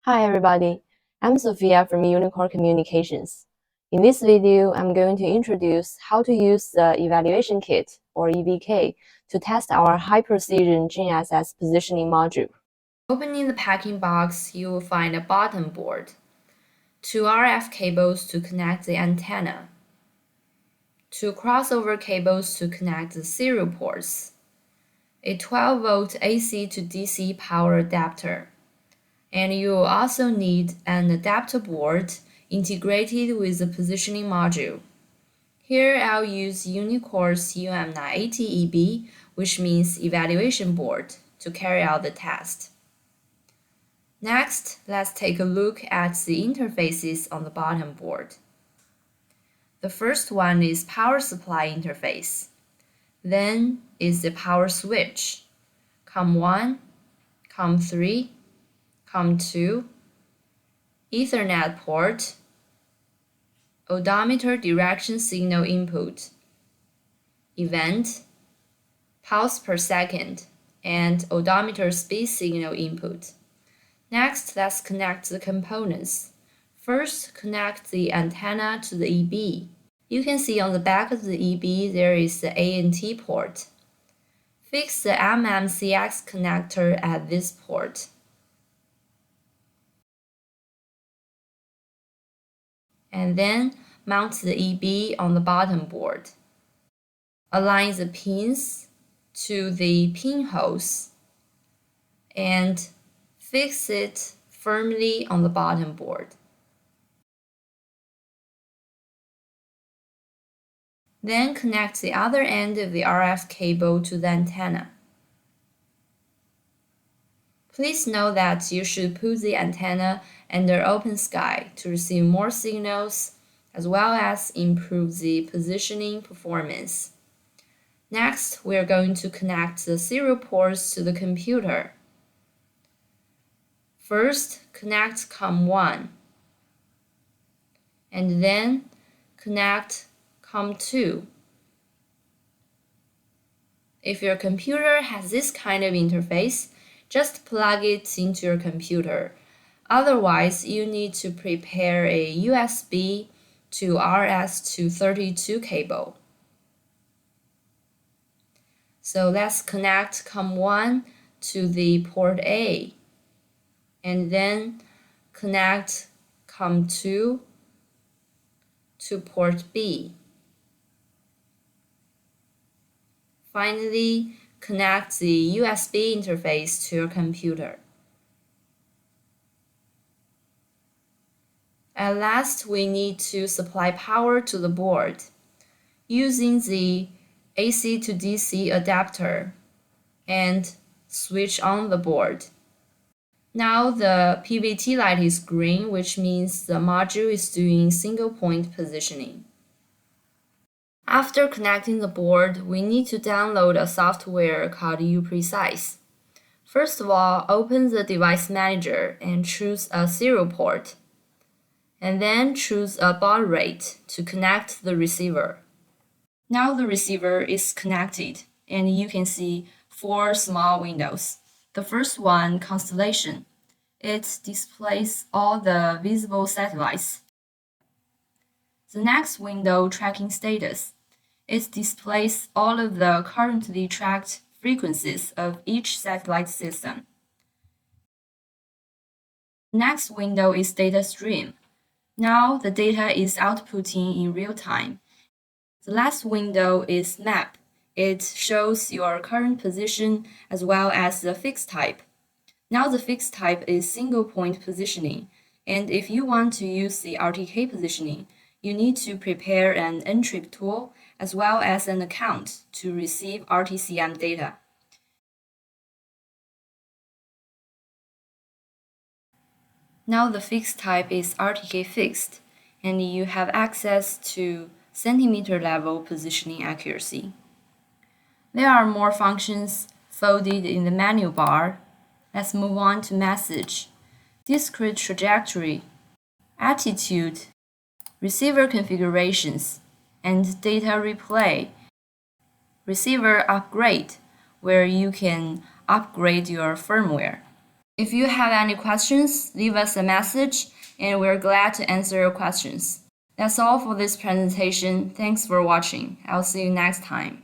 Hi everybody, I'm Sophia from Unicore Communications. In this video, I'm going to introduce how to use the Evaluation Kit, or EVK, to test our high-precision GNSS positioning module. Opening the packing box, you will find a bottom board, 2 RF cables to connect the antenna, 2 crossover cables to connect the serial ports, a 12-volt AC to DC power adapter, and you will also need an adapter board integrated with the positioning module. Here I'll use Unicore's UM980EB, which means evaluation board, to carry out the test. Next, let's take a look at the interfaces on the bottom board. The first one is power supply interface. Then is the power switch, COM1, COM3, COM2, Ethernet port, odometer direction signal input, event, pulse per second, and odometer speed signal input. Next, let's connect the components. First, connect the antenna to the EB. You can see on the back of the EB there is the ANT port. Fix the MMCX connector at this port. And then mount the EB on the bottom board. Align the pins to the pinholes and fix it firmly on the bottom board. Then connect the other end of the RF cable to the antenna. Please note that you should put the antenna under open sky to receive more signals as well as improve the positioning performance. Next, we are going to connect the serial ports to the computer. First, connect COM1, and then connect COM2. If your computer has this kind of interface, just plug it into your computer. Otherwise, you need to prepare a USB to RS-232 cable. So let's connect COM1 to the port A, and then connect COM2 to port B. Finally, connect the USB interface to your computer. At last, we need to supply power to the board using the AC to DC adapter and switch on the board. Now the PVT light is green, which means the module is doing single point positioning. After connecting the board, we need to download a software called UPrecise. First of all, open the device manager and choose a serial port, and then choose a baud rate to connect the receiver. Now the receiver is connected, and you can see 4 small windows. The first one, Constellation. It displays all the visible satellites. The next window, Tracking Status. It displays all of the currently tracked frequencies of each satellite system. The next window is Data Stream. Now the data is outputting in real time. The last window is Map. It shows your current position as well as the fixed type. Now the fixed type is single point positioning, and if you want to use the RTK positioning, you need to prepare an N-trip tool as well as an account to receive RTCM data. Now the fixed type is RTK fixed, and you have access to centimeter level positioning accuracy. There are more functions folded in the menu bar. Let's move on to Message, Discrete Trajectory, Attitude, Receiver Configurations, and Data Replay. Receiver Upgrade, where you can upgrade your firmware. If you have any questions, leave us a message and we're glad to answer your questions. That's all for this presentation. Thanks for watching. I'll see you next time.